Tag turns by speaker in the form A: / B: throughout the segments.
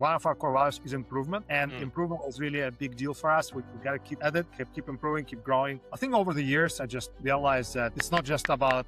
A: One of our core values is improvement, and improvement is really a big deal for us. We got to keep at it, keep improving, keep growing. I think over the years, I just realized that it's not just about,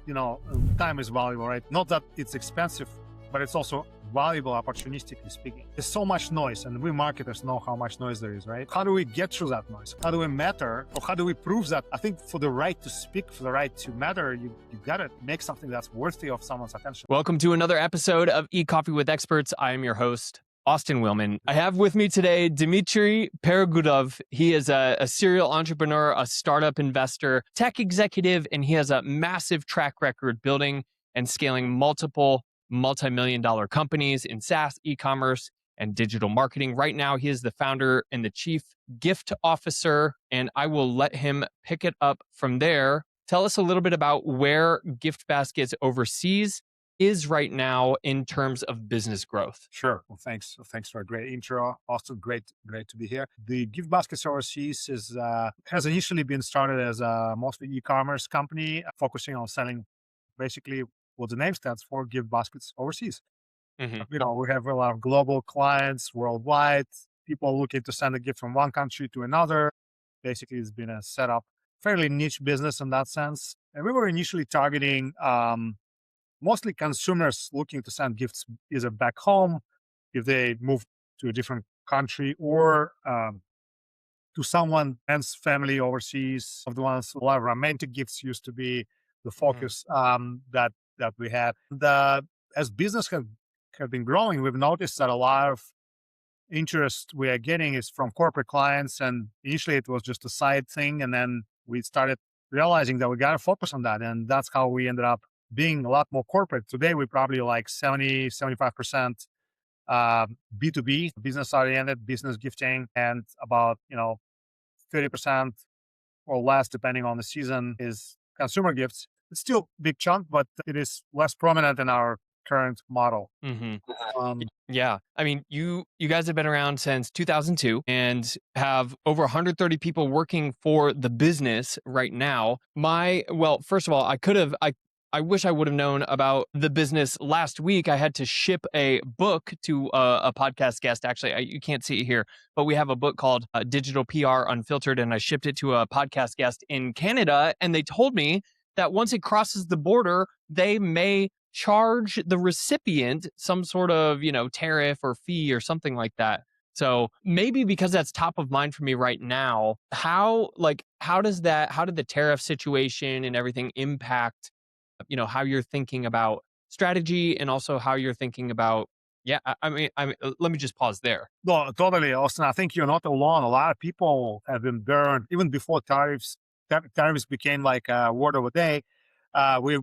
A: time is valuable, right? Not that it's expensive, but it's also valuable opportunistically speaking. There's so much noise, and we marketers know how much noise there is, right? How do we get through that noise? How do we matter? Or how do we prove that? I think for the right to speak, for the right to matter, you got to make something that's worthy of someone's attention.
B: Welcome to another episode of E-Coffee with Experts. I am your host, Austin Willman. I have with me today Dmitriy Peregudov. He is a serial entrepreneur, a startup investor, tech executive, and he has a massive track record building and scaling multiple multi-million-dollar companies in SaaS, e-commerce, and digital marketing. Right now, he is the founder and the chief gift officer, and I will let him pick it up from there. Tell us a little bit about where Gift Baskets Overseas is right now in terms of business growth.
A: Sure. Well, thanks for a great intro, Austin. Great to be here. The Gift Baskets Overseas has initially been started as a mostly e-commerce company focusing on selling basically what the name stands for, Gift Baskets Overseas. We have a lot of global clients worldwide, people looking to send a gift from one country to another. Basically, it's been a setup, fairly niche business in that sense. And we were initially targeting mostly consumers looking to send gifts either back home if they move to a different country, or to someone else's family overseas. Of the ones, a lot of romantic gifts used to be the focus that we had. As business have been growing, we've noticed that a lot of interest we are getting is from corporate clients, and initially it was just a side thing, and then we started realizing that we got to focus on that, and that's how we ended up being a lot more corporate. Today, we're probably like 75% B2B, business-oriented, business gifting, and about 30% or less, depending on the season, is consumer gifts. It's still a big chunk, but it is less prominent in our current model.
B: Yeah. I mean, you guys have been around since 2002 and have over 130 people working for the business right now. First of all, I wish I would have known about the business last week. I had to ship a book to a podcast guest. Actually, you can't see it here, but we have a book called Digital PR Unfiltered, and I shipped it to a podcast guest in Canada, and they told me that once it crosses the border, they may charge the recipient some sort of, tariff or fee or something like that. So maybe because that's top of mind for me right now, how did the tariff situation and everything impact, how you're thinking about strategy, and also how you're thinking about, I mean, let me just pause there.
A: No, totally, Austin. I think you're not alone. A lot of people have been burned even before tariffs became like a word of the day.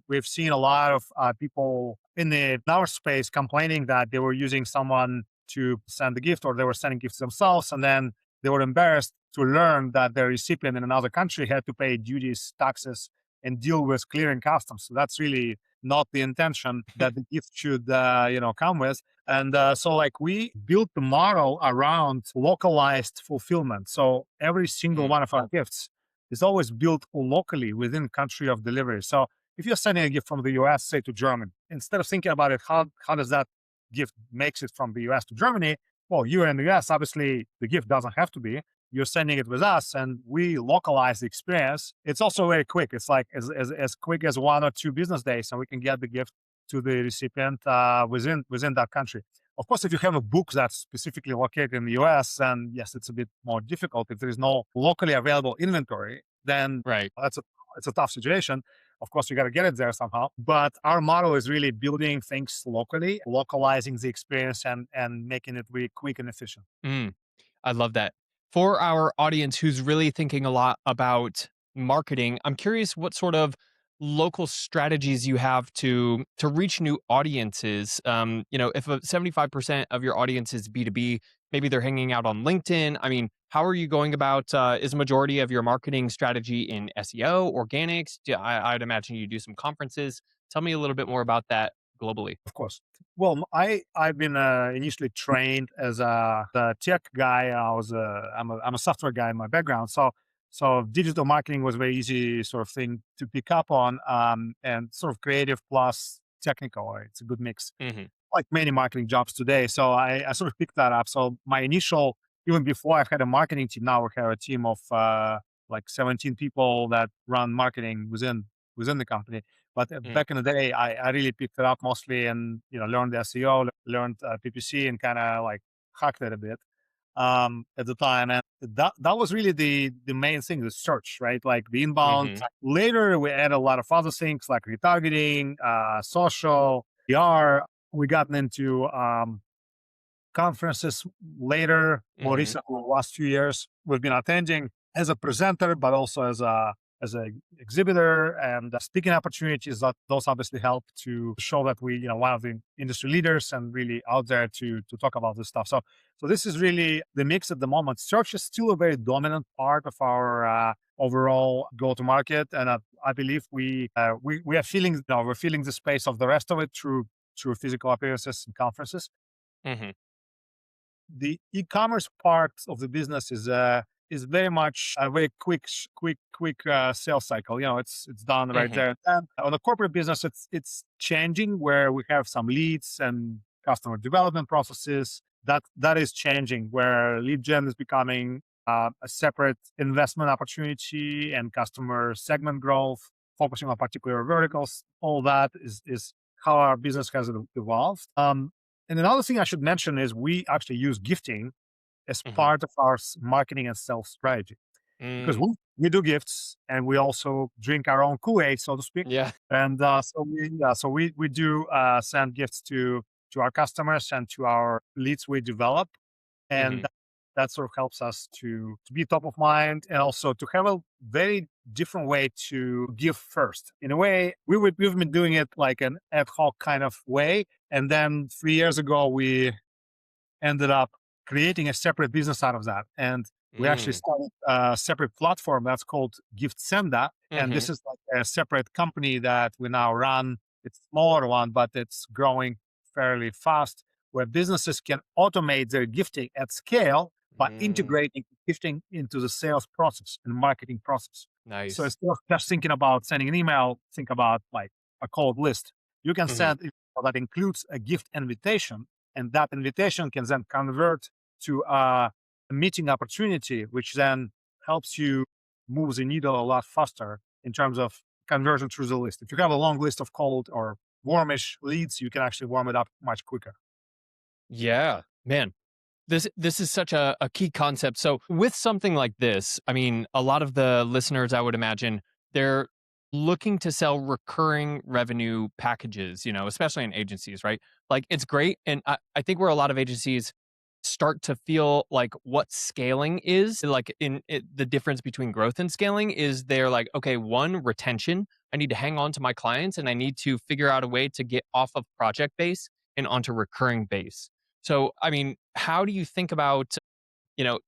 A: We've seen a lot of people in our space complaining that they were using someone to send the gift, or they were sending gifts themselves, and then they were embarrassed to learn that their recipient in another country had to pay duties, taxes, and deal with clearing customs. So that's really not the intention that the gift should come with. And so we built the model around localized fulfillment. So every single one of our gifts is always built locally within country of delivery. So if you're sending a gift from the US, say to Germany, instead of thinking about it, how does that gift makes it from the US to Germany? Well, you're in the US, obviously the gift doesn't have to be. You're sending it with us, and we localize the experience. It's also very quick. It's like as quick as 1 or 2 business days, and we can get the gift to the recipient within that country. Of course, if you have a book that's specifically located in the US, then yes, it's a bit more difficult. If there is no locally available inventory, then it's a tough situation. Of course, you got to get it there somehow. But our model is really building things locally, localizing the experience, and making it really quick and efficient.
B: I love that. For our audience who's really thinking a lot about marketing, I'm curious what sort of local strategies you have to reach new audiences. If 75% of your audience is B2B, maybe they're hanging out on LinkedIn. I mean, how are you going about, is a majority of your marketing strategy in SEO, organics? I'd imagine you do some conferences. Tell me a little bit more about that globally.
A: Of course. Well, I've been initially trained as a tech guy. I'm a software guy in my background. So digital marketing was a very easy sort of thing to pick up on, and sort of creative plus technical. It's a good mix. like many marketing jobs today. So I sort of picked that up. So my initial, even before I've had a marketing team, now we have a team of like 17 people that run marketing within the company. But
B: Mm,
A: back in the day, I really picked it up mostly and learned the SEO, learned PPC, and kind of like hacked it a bit at the time. And that was really the main thing, the search, right? Like the inbound.
B: mhm,
A: Later, we add a lot of other things like retargeting, social, PR. We gotten into conferences later, more
B: mhm,
A: recently, the last few years, we've been attending as a presenter, but also as a exhibitor and speaking opportunities. That those obviously help to show that we, one of the industry leaders and really out there to talk about this stuff. So this is really the mix at the moment. Search is still a very dominant part of our overall go to market, and I believe we are feeling we're feeling the space of the rest of it through physical appearances and conferences.
B: mhm,
A: The e-commerce part of the business is very much a very quick sales cycle. It's done right
B: mhm,
A: there. And on the corporate business, it's changing where we have some leads and customer development processes. That is changing where lead gen is becoming a separate investment opportunity and customer segment growth, focusing on particular verticals. All that is how our business has evolved. And another thing I should mention is we actually use gifting as
B: mhm,
A: part of our marketing and sales strategy because
B: mm,
A: we do gifts and we also drink our own Kool-Aid, so to speak.
B: yeah,
A: And so we do send gifts to our customers and to our leads we develop, and
B: mhm,
A: that sort of helps us to be top of mind and also to have a very different way to give first. In a way, we've been doing it like an ad hoc kind of way, and then 3 years ago we ended up creating a separate business out of that. And we actually
B: mm,
A: started a separate platform that's called Giftsenda. And this
B: mhm,
A: is like a separate company that we now run. It's a smaller one, but it's growing fairly fast, where businesses can automate their gifting at scale by
B: mm,
A: integrating gifting into the sales process and marketing process. So
B: nice.
A: instead of just thinking about sending an email, think about like a cold list. You can
B: Mhm,
A: send it that includes a gift invitation, and that invitation can then convert to a meeting opportunity, which then helps you move the needle a lot faster in terms of conversion through the list. If you have a long list of cold or warmish leads, you can actually warm it up much quicker.
B: yeah, man. This is such a key concept. So with something like this, I mean, a lot of the listeners, I would imagine, they're looking to sell recurring revenue packages, especially in agencies, right? Like it's great. And I think where a lot of agencies start to feel like what scaling is, like the difference between growth and scaling is they're like, okay, one, retention. I need to hang on to my clients and I need to figure out a way to get off of project base and onto recurring base. So, I mean, how do you think about,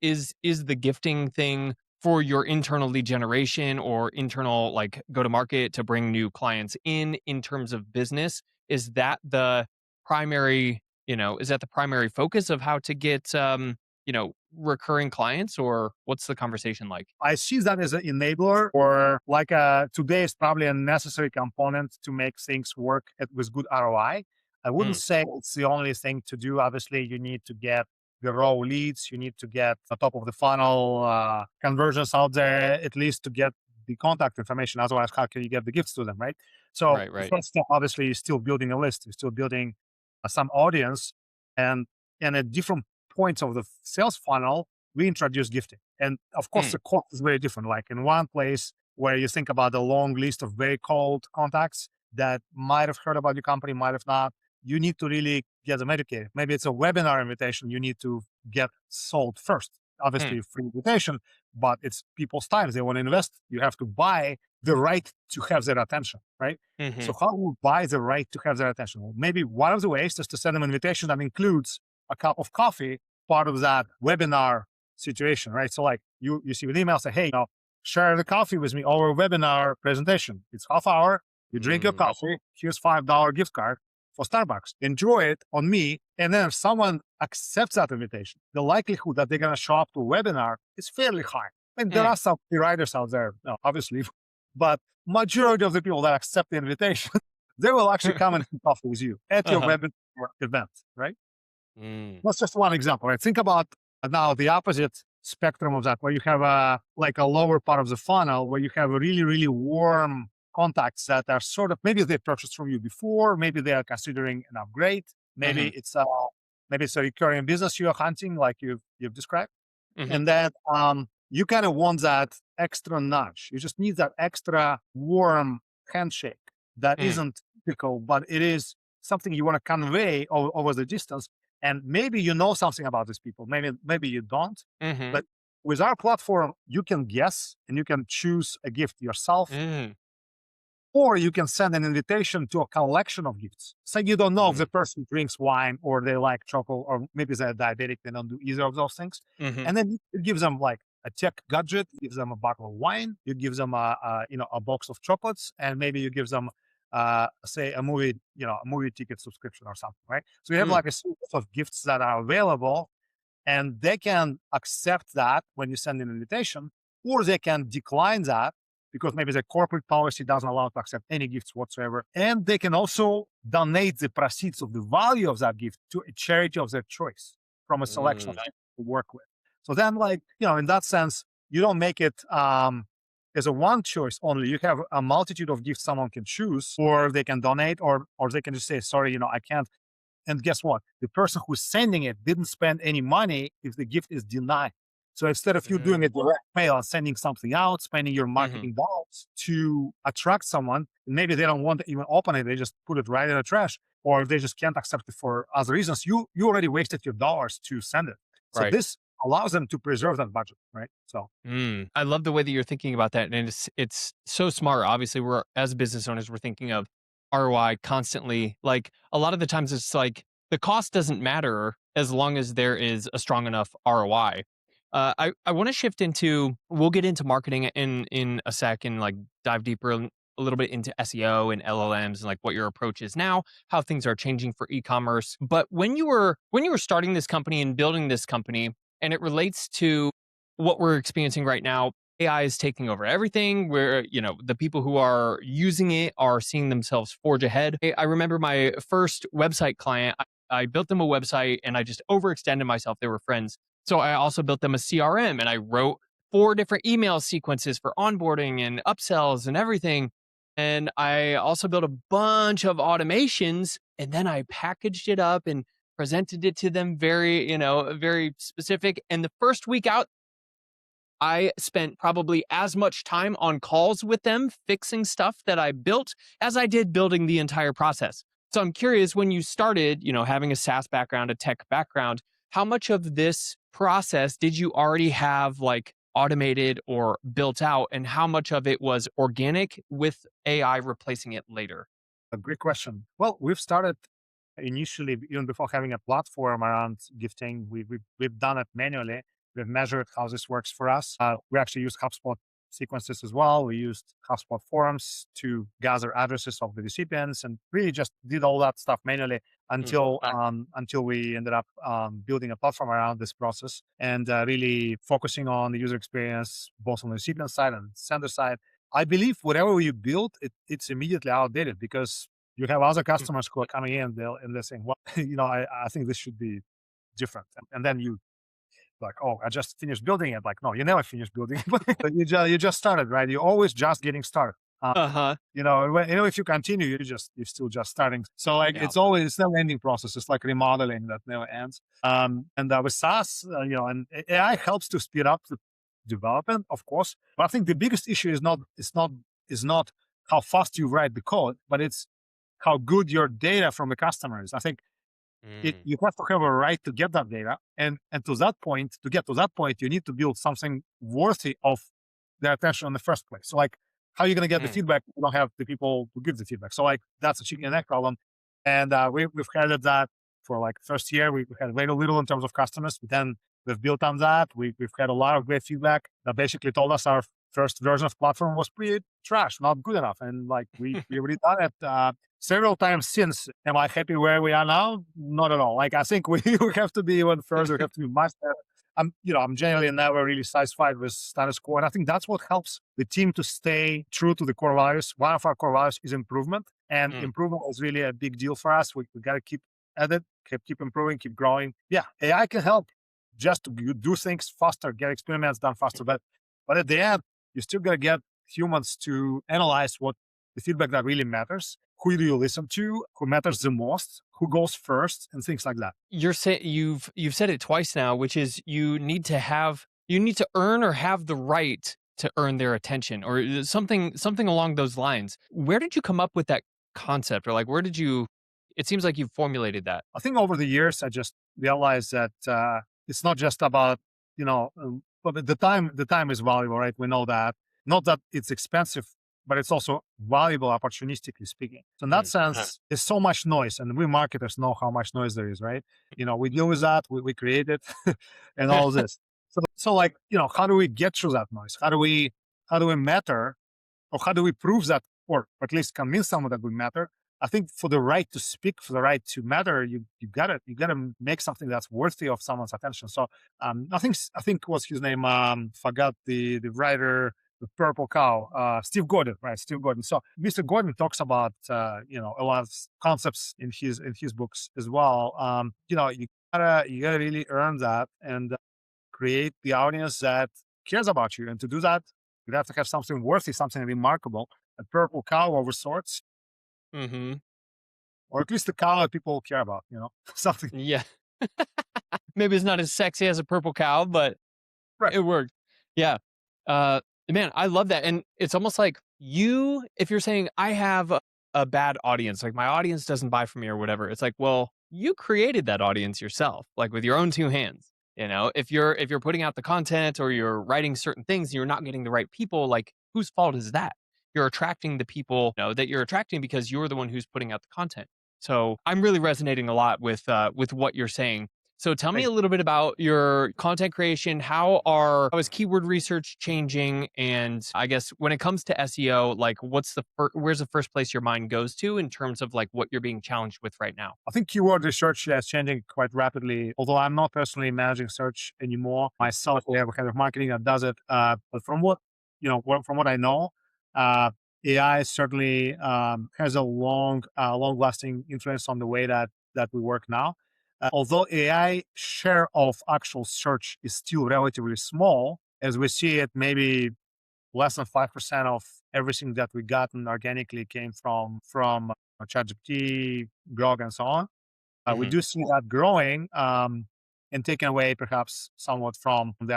B: is the gifting thing for your internal lead generation or internal like go to market to bring new clients in terms of business? Is that the primary focus of how to get recurring clients, or what's the conversation like?
A: I see that as an enabler, or like today is probably a necessary component to make things work with good ROI. I wouldn't
B: Mm,
A: say it's the only thing to do. Obviously, you need to get the raw leads, you need to get the top of the funnel conversions out there, at least to get the contact information. Otherwise, how can you get the gifts to them, right? So
B: right,
A: the
B: right.
A: first step, obviously, is still building a list. You're still building some audience, and at different points of the sales funnel, we introduce gifting. And of course,
B: Mm,
A: the cost is very different. Like in one place where you think about a long list of very cold contacts that might have heard about your company, might have not, you need to really get them educated. Maybe it's a webinar invitation you need to get sold first.
B: mm,
A: Obviously, free invitation, but it's people's time. They want to invest. You have to buy the right to have their attention, right? So
B: mhm,
A: how do you buy the right to have their attention? Well, maybe one of the ways is to send them an invitation that includes a cup of coffee, part of that webinar situation, right? So like you see an email say, hey, share the coffee with me over webinar presentation. It's half hour. You drink your
B: mm,
A: coffee. Here's $5 gift card for Starbucks. Enjoy it on me. And then if someone accepts that invitation, the likelihood that they're going to show up to a webinar is fairly high. And there
B: mm.
A: are some writers out there, obviously, but majority of the people that accept the invitation, they will actually come and have coffee with you at your
B: Uh-huh.
A: webinar or event, right?
B: Mm,
A: That's just one example, right? Think about now the opposite spectrum of that, where you have like a lower part of the funnel where you have a really, really warm contacts that are sort of maybe they purchased from you before, maybe they are considering an upgrade, maybe
B: mhm,
A: it's a recurring business you're hunting, like you've described,
B: mhm,
A: and then you kind of want that extra nudge. You just need that extra warm handshake that
B: mm,
A: isn't typical, but it is something you want to convey over the distance. And maybe you know something about these people, maybe you don't,
B: mhm,
A: but with our platform, you can guess and you can choose a gift yourself,
B: mm,
A: or you can send an invitation to a collection of gifts. Say you don't know if the
B: mm,
A: person drinks wine or they like chocolate, or maybe they're diabetic, they don't do either of those things.
B: mhm,
A: And then it gives them like a tech gadget, gives them a bottle of wine, you give them a box of chocolates, and maybe you give them say a movie ticket subscription or something, right? So you have
B: mm,
A: like a series of gifts that are available, and they can accept that when you send an invitation, or they can decline that because maybe the corporate policy doesn't allow to accept any gifts whatsoever. And they can also donate the proceeds of the value of that gift to a charity of their choice from a selection of
B: mm,
A: people to work with. So then, like, in that sense, you don't make it as a one choice only. You have a multitude of gifts someone can choose, or they can donate, or they can just say, sorry, I can't. And guess what? The person who's sending it didn't spend any money if the gift is denied. So instead of you doing
B: mm,
A: a direct mail and sending something out, spending your
B: mhm,
A: marketing dollars to attract someone, maybe they don't want to even open it, they just put it right in the trash, or they just can't accept it for other reasons. You already wasted your dollars to send it. So
B: right.
A: this allows them to preserve that budget, right? So
B: I love the way that you're thinking about that, and it's so smart. Obviously, we're as business owners, we're thinking of ROI constantly. Like a lot of the times, it's like the cost doesn't matter as long as there is a strong enough ROI. I want to shift into. We'll get into marketing in a sec and like dive deeper a little bit into SEO and LLMs and like what your approach is now, how things are changing for e-commerce. But when you were starting this company and building this company, and it relates to what we're experiencing right now. AI is taking over everything where, the people who are using it are seeing themselves forge ahead. I remember my first website client, I built them a website and I just overextended myself. They were friends. So I also built them a CRM and I wrote 4 different email sequences for onboarding and upsells and everything. And I also built a bunch of automations and then I packaged it up and presented it to them very specific. And the first week out, I spent probably as much time on calls with them fixing stuff that I built as I did building the entire process. So I'm curious when you started, having a SaaS background, a tech background, how much of this process did you already have like automated or built out and how much of it was organic with AI replacing it later?
A: a great question. Well, we've started initially, even before having a platform around gifting, we've done it manually. We've measured how this works for us. We actually used HubSpot sequences as well. We used HubSpot forms to gather addresses of the recipients, and really just did all that stuff manually
B: Mm,
A: until we ended up building a platform around this process and really focusing on the user experience both on the recipient side and sender side. I believe whatever you build, it's immediately outdated because you have other
B: mm,
A: customers who are coming in, they're saying, well, I think this should be different. And then you like, oh, I just finished building it. Like, no, you never finished building it. You just started, right? You're always just getting started.
B: uh-huh.
A: If you continue, you're still just starting. So like
B: Yeah.
A: it's never ending process. It's like remodeling that never ends. And with SaaS, and AI helps to speed up the development, of course. But I think the biggest issue is not how fast you write the code, but it's how good your data from the customer is. I think
B: Mm,
A: you have to have a right to get that data, and to get to that point, you need to build something worthy of their attention in the first place. So, like, how are you going to get the
B: mm,
A: feedback? You don't have the people to give the feedback. So, like, that's a chicken and egg problem. And we've had that for like first year. We had very little in terms of customers. But then we've built on that. We've had a lot of great feedback that basically told us our first version of platform was pretty trash, not good enough. And like we redone it several times since. Am I happy where we are now? Not at all. Like I think we have to be even further. We have to be much better. I'm generally never really satisfied with status quo, and I think that's what helps the team to stay true to the core values. One of our core values is improvement, and
B: mm,
A: improvement is really a big deal for us. We got to keep edit, keep improving, keep growing. Yeah, AI can help just to do things faster, get experiments done faster. But at the end, you still gotta get humans to analyze what the feedback that really matters. Who do you listen to? Who matters the most? Who goes first? And things like that.
B: You're saying you've said it twice now, which is you need to earn or have the right to earn their attention or something along those lines. Where did you come up with that concept, or like where did you? It seems like you formulated that.
A: I think over the years, I just realized that it's not just about but the time is valuable, right? We know that. Not that it's expensive, but it's also valuable, opportunistically speaking. So in that sense, there's so much noise, and we marketers know how much noise there is, right? We deal with that, we create it, and all this. So like how do we get through that noise? How do we matter, or how do we prove that, or at least convince someone that we matter? I think for the right to speak, for the right to matter, you gotta make something that's worthy of someone's attention. So I think what's his name? Forgot the writer, the Purple Cow, Steve Gordon, right? Steve Gordon. So Mr. Gordon talks about a lot of concepts in his books as well. You gotta really earn that and create the audience that cares about you. And to do that, you have to have something worthy, something remarkable. A purple cow of sorts,
B: Mm-hmm.
A: or at least the cow that people care about, something.
B: Yeah. Maybe it's not as sexy as a purple cow, but
A: Right.
B: it worked. Yeah. Uh, man, I love that. And it's almost like if you're saying I have a bad audience, like my audience doesn't buy from me or whatever, it's like, well, you created that audience yourself, like with your own two hands. If you're putting out the content or you're writing certain things, and you're not getting the right people, like whose fault is that? You're attracting the people that you're attracting because you're the one who's putting out the content. So I'm really resonating a lot with what you're saying. So tell me
A: Thank
B: a little bit about your content creation. How is keyword research changing? And I guess when it comes to SEO, like where's the first place your mind goes to in terms of like what you're being challenged with right now?
A: I think keyword research is changing quite rapidly. Although I'm not personally managing search anymore myself, we have a head of marketing that does it. But from what I know, uh, AI certainly has a long-lasting influence on the way that we work now. Although AI share of actual search is still relatively small, as we see it, maybe less than 5% of everything that we gotten organically came from ChatGPT, Grok, and so on. We
B: Hmm.
A: do see that growing, and taking away perhaps somewhat from the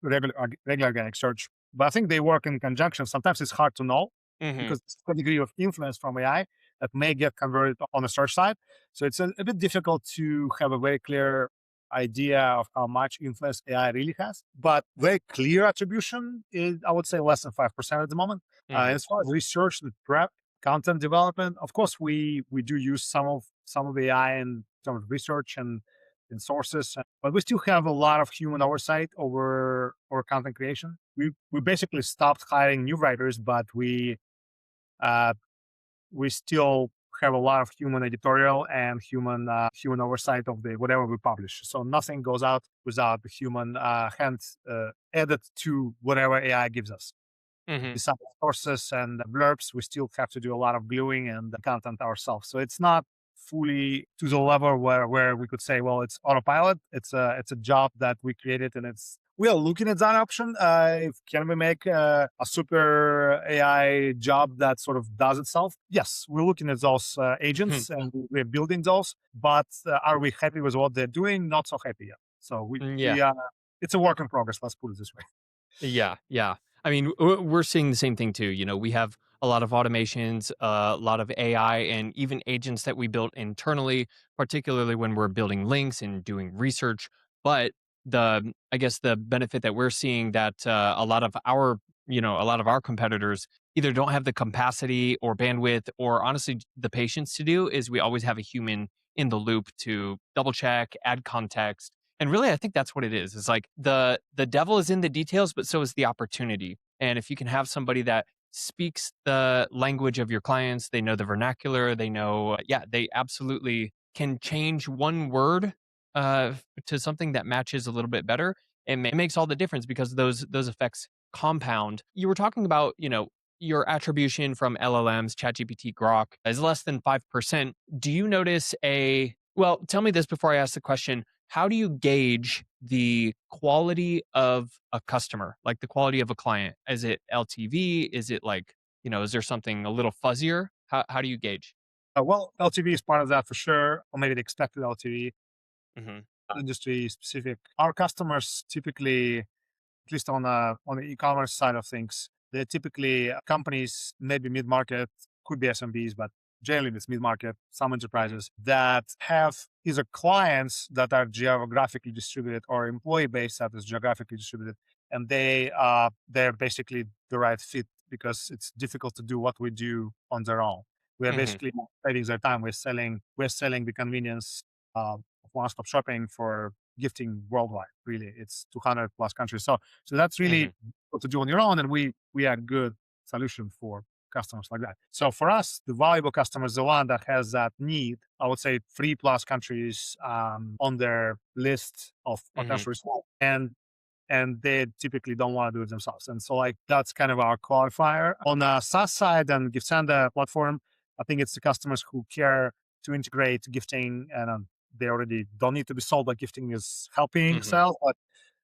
A: regular organic search. But I think they work in conjunction. Sometimes it's hard to know
B: Hmm.
A: because it's a degree of influence from AI that may get converted on the search side. So it's a bit difficult to have a very clear idea of how much influence AI really has. But very clear attribution is, I would say, less than 5% at the moment.
B: Hmm.
A: As far as research and prep, content development, of course, we do use some of AI in terms of research and sources, but we still have a lot of human oversight over content creation. We basically stopped hiring new writers, but uh, we still have a lot of human editorial and human oversight of the whatever we publish. So nothing goes out without the human hand added to whatever AI gives us.
B: Hmm.
A: Besides sources and blurbs, we still have to do a lot of gluing and the content ourselves. So it's not fully to the level where we could say, well, it's autopilot. It's a job that we created, and we are looking at that option. If can we make a super AI job that sort of does itself? Yes, we're looking at those agents and we're building those. But are we happy with what they're doing? Not so happy yet. So
B: Yeah.
A: we it's a work in progress. Let's put it this way.
B: Yeah, yeah. I mean, we're seeing the same thing too. We have a lot of automations, a lot of AI, and even agents that we built internally, particularly when we're building links and doing research. But I guess the benefit that we're seeing that a lot of our competitors either don't have the capacity or bandwidth, or honestly the patience to do is we always have a human in the loop to double check, add context, and really, I think that's what it is. It's like the devil is in the details, but so is the opportunity. And if you can have somebody that speaks the language of your clients, they know the vernacular, they know, yeah, they absolutely can change one word to something that matches a little bit better. It makes all the difference because those effects compound. You were talking about, your attribution from LLMs, ChatGPT, Grok is less than 5%. Do you notice Well, tell me this before I ask the question. How do you gauge the quality of a customer, like the quality of a client? Is it LTV? Is it like, is there something a little fuzzier? How do you gauge?
A: Well, LTV is part of that for sure, or maybe the expected LTV,
B: Hmm.
A: industry specific. Our customers typically, at least on the e-commerce side of things, they're typically companies, maybe mid-market, could be SMBs, but generally it's mid-market, some
B: Hmm.
A: enterprises that have either clients that are geographically distributed or employee base that is geographically distributed, and they're basically the right fit because it's difficult to do what we do on their own. We are
B: Hmm.
A: basically saving their time. We're selling the convenience of one-stop shopping for gifting worldwide. Really, it's 200 plus countries. So that's really
B: Hmm.
A: what to do on your own, and we are a good solution for customers like that. So for us, the valuable customer is the one that has that need. I would say 3+ countries on their list of
B: Hmm.
A: potential results, and they typically don't want to do it themselves. And so like that's kind of our qualifier on the SaaS side and Giftsenda platform. I think it's the customers who care to integrate gifting, and they already don't need to be sold, but gifting is helping
B: Hmm.
A: sell. But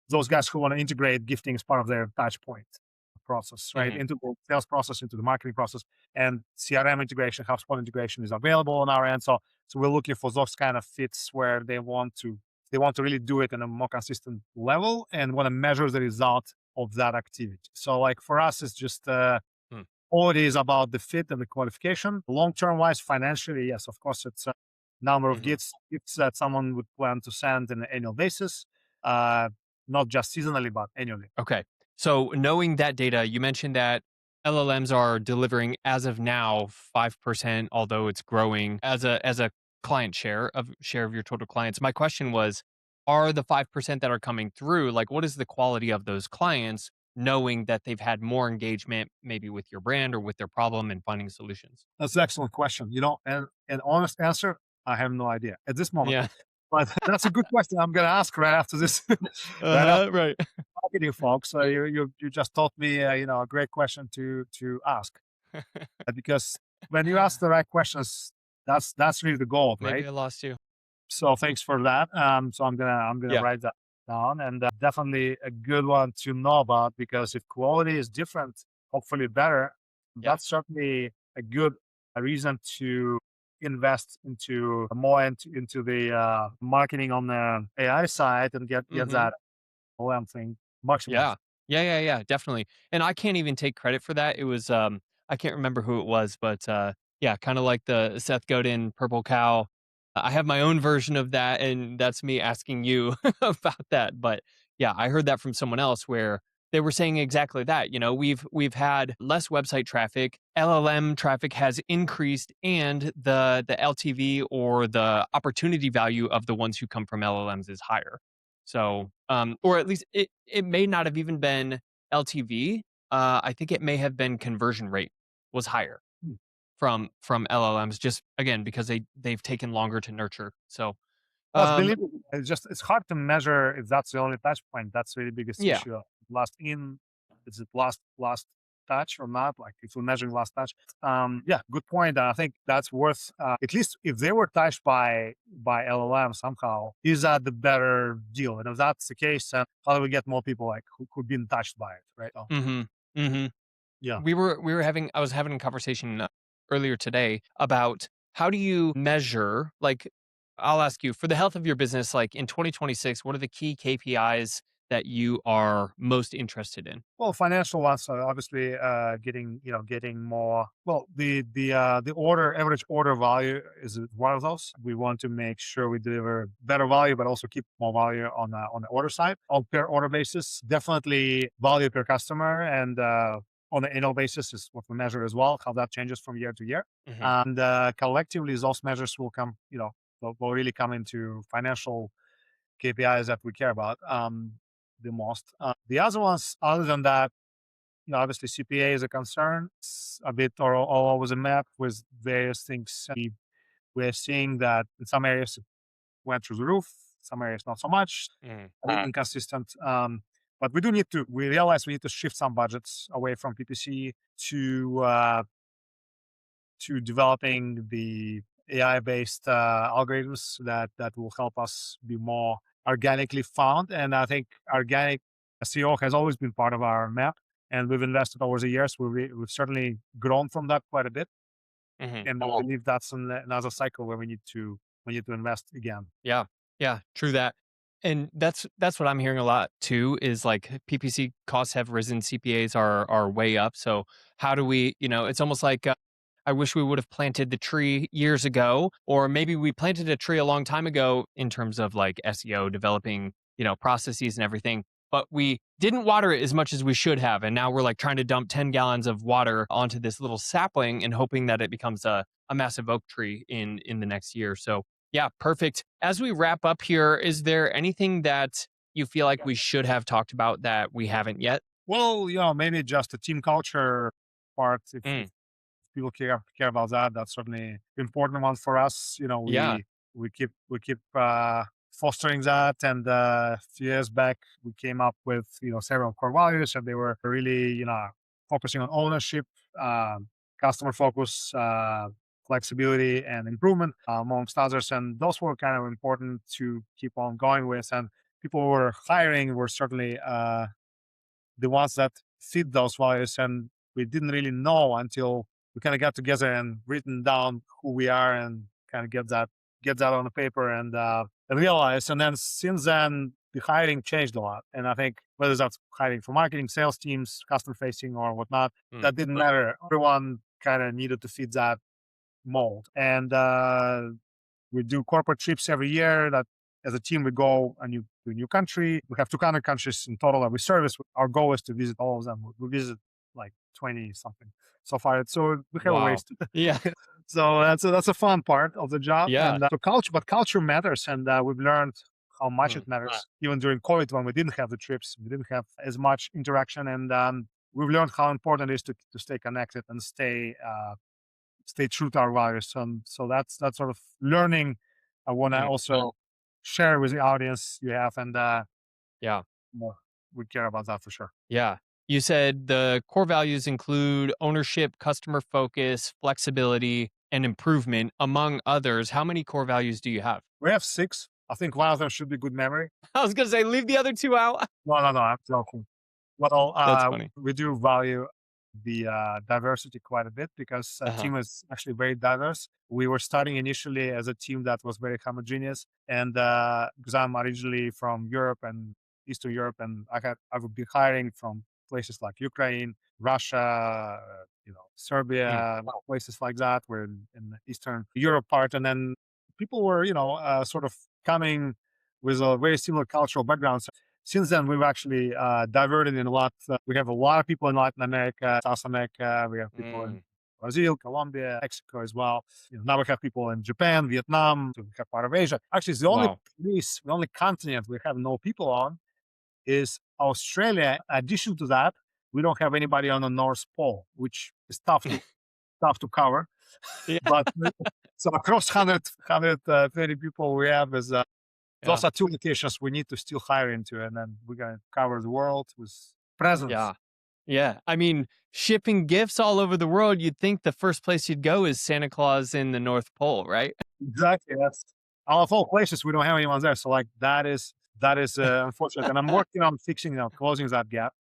A: those guys who want to integrate gifting as part of their touch point process, right?
B: Hmm.
A: Into the sales process, into the marketing process, and CRM integration, HubSpot integration is available on our end. So we're looking for those kind of fits where they want to really do it in a more consistent level and want to measure the result of that activity. So like for us, it's just all it is about the fit and the qualification. Long term wise, financially, yes, of course, it's a number of
B: Hmm.
A: gifts that someone would plan to send on an annual basis, uh, not just seasonally, but annually.
B: Okay. So knowing that data, you mentioned that LLMs are delivering as of now 5%, although it's growing as a client share of your total clients. My question was, are the 5% that are coming through, like what is the quality of those clients, knowing that they've had more engagement maybe with your brand or with their problem and finding solutions?
A: That's an excellent question. And an honest answer, I have no idea at this moment.
B: Yeah.
A: But that's a good question. I'm going to ask right after this, right after
B: Uh-huh, right.
A: marketing, folks. So you just taught me, a great question to ask, because when you ask the right questions, that's really the goal,
B: Maybe
A: right?
B: I lost you.
A: So thanks for that. So I'm gonna
B: Yeah.
A: write that down, and definitely a good one to know about, because if quality is different, hopefully better,
B: Yeah.
A: that's certainly a good reason to invest into more into the marketing on the AI side and get
B: Mhm.
A: that OM thing much more.
B: Yeah. Yeah, definitely. And I can't even take credit for that. It was, I can't remember who it was, but, yeah, kinda like the Seth Godin purple cow. I have my own version of that, and that's me asking you about that. But, yeah, I heard that from someone else where they were saying exactly that. We've had less website traffic, LLM traffic has increased, and the LTV or the opportunity value of the ones who come from LLMs is higher. So, or at least it may not have even been LTV. I think it may have been conversion rate was higher
A: Hmm.
B: from LLMs, just again because they've taken longer to nurture. So,
A: Well, it's
B: um,
A: believable. It's hard to measure if that's the only touch point. That's really the biggest
B: yeah.
A: issue. Last in, is it last touch or not? Like if we're measuring last touch. Yeah, good point. I think that's worth at least if they were touched by LLM somehow, is that the better deal? And if that's the case, how do we get more people like who've been touched by it, right? Oh,
B: Hmm. Hmm.
A: yeah.
B: We were having I was having a conversation earlier today about how do you measure, like, I'll ask you for the health of your business, like in 2026, what are the key KPIs that you are most interested in?
A: Well, financial ones are obviously getting more. Well, the order average order value is one of those. We want to make sure we deliver better value, but also keep more value on the order side on per order basis. Definitely value per customer, and on an annual basis is what we measure as well. How that changes from year to year,
B: Hmm.
A: and collectively those measures will come. Will really come into financial KPIs that we care about the most. The other ones, other than that, obviously CPA is a concern. It's a bit all over the map with various things. We're seeing that in some areas it went through the roof, some areas not so much,
B: Hmm.
A: a bit inconsistent. But we realize we need to shift some budgets away from PPC to developing the AI-based algorithms that will help us be more organically found. And I think organic SEO has always been part of our map, and we've invested over the years. We've certainly grown from that quite a bit,
B: Mhm.
A: and I believe that's another cycle where we need to invest again.
B: Yeah. Yeah, true that. And that's what I'm hearing a lot too is like PPC costs have risen, CPAs are way up. So how do we, it's almost like I wish we would have planted the tree years ago, or maybe we planted a tree a long time ago in terms of like SEO, developing, processes and everything, but we didn't water it as much as we should have. And now we're like trying to dump 10 gallons of water onto this little sapling and hoping that it becomes a massive oak tree in the next year. So yeah, perfect. As we wrap up here, is there anything that you feel like we should have talked about that we haven't yet?
A: Well, maybe just the team culture part. If
B: Mm,
A: people care about that, that's certainly important one for us.
B: yeah.
A: We keep fostering that. And a few years back, we came up with several core values, and they were really focusing on ownership, customer focus, flexibility, and improvement, amongst others. And those were kind of important to keep on going with. And people who were hiring were certainly the ones that fit those values. And we didn't really know until we kind of got together and written down who we are, and kind of get that on the paper, and realize. And then since then, the hiring changed a lot. And I think whether that's hiring for marketing, sales teams, customer facing, or whatnot,
B: Mm,
A: that didn't matter. Everyone kind of needed to fit that mold. And we do corporate trips every year that as a team we go to a new country. We have 200 countries in total that we service. Our goal is to visit all of them. We visit like 20 something so far. So we have a
B: wow.
A: ways to.
B: Yeah.
A: So that's a fun part of the job.
B: Yeah.
A: And so culture matters. And we've learned how much
B: Mm,
A: it matters. Even during COVID, when we didn't have the trips, we didn't have as much interaction. And we've learned how important it is to stay connected and stay true to our values. So that's that sort of learning I want to
B: mm,
A: also share with the audience you have. And
B: yeah.
A: more, we care about that for sure.
B: Yeah. You said the core values include ownership, customer focus, flexibility, and improvement, among others. How many core values do you have?
A: We have six. I think one of them should be good memory.
B: I was going to say, leave the other two out.
A: No, no, no. I'm joking. Well,
B: That's funny.
A: we do value the diversity quite a bit, because
B: Uh huh.
A: team is actually very diverse. We were starting initially as a team that was very homogeneous, and because I'm originally from Europe and Eastern Europe, and I would be hiring from places like Ukraine, Russia,
B: Mm,
A: Serbia, places like that. We're in the Eastern Europe part, and then people were sort of coming with a very similar cultural background. Since then, we've actually diverted in a lot. We have a lot of people in Latin America, South America. We have people in
B: mm,
A: Brazil, Colombia, Mexico as well. Now we have people in Japan, Vietnam. We have part of Asia. Actually, it's
B: wow.
A: the only continent we have no people on is Australia. In addition to that, we don't have anybody on the North Pole, which is tough to cover.
B: Yeah.
A: But so across 130 people we have is those
B: Yeah.
A: are two locations we need to still hire into, and then we're gonna cover the world with presence.
B: Yeah. Yeah. I mean, shipping gifts all over the world, you'd think the first place you'd go is Santa Claus in the North Pole, right?
A: Exactly. That's out of all places we don't have anyone there. So like that is unfortunate, and I'm working on fixing closing that gap.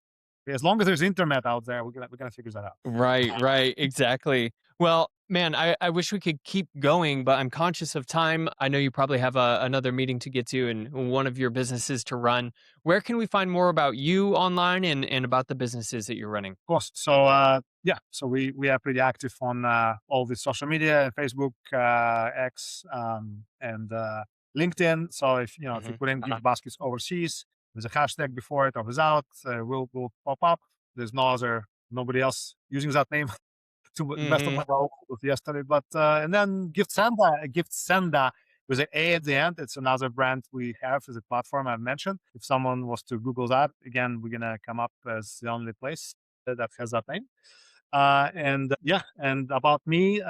A: As long as there's internet out there, we're gonna figure that out.
B: Right, right, exactly. Well, man, I wish we could keep going, but I'm conscious of time. I know you probably have another meeting to get to and one of your businesses to run. Where can we find more about you online and about the businesses that you're running?
A: Of course. So yeah, so we are pretty active on all the social media, Facebook, X, and LinkedIn. So if you
B: Hmm.
A: put in gift baskets overseas, there's a hashtag before it or without, will pop up. There's nobody else using that name to the best of
B: Hmm.
A: my knowledge with yesterday. But and then Giftsenda with an A at the end. It's another brand we have as a platform I mentioned. If someone was to Google that, again, we're gonna come up as the only place that has that name. And yeah, and about me,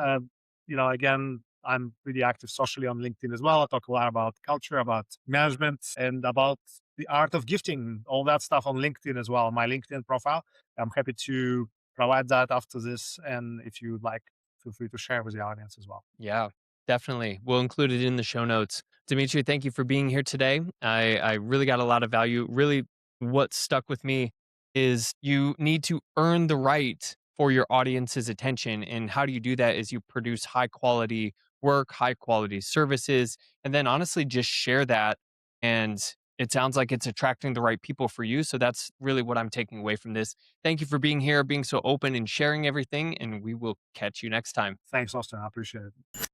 A: again, I'm pretty active socially on LinkedIn as well. I talk a lot about culture, about management, and about the art of gifting, all that stuff on LinkedIn as well. My LinkedIn profile. I'm happy to provide that after this. And if you'd like, feel free to share with the audience as well.
B: Yeah. Definitely. We'll include it in the show notes. Dimitri, thank you for being here today. I really got a lot of value. Really, what stuck with me is you need to earn the right for your audience's attention. And how do you do that is you produce high quality work, high quality services, and then honestly just share that. And it sounds like it's attracting the right people for you. So that's really what I'm taking away from this. Thank you for being here, being so open and sharing everything. And we will catch you next time.
A: Thanks, Austin. I appreciate it.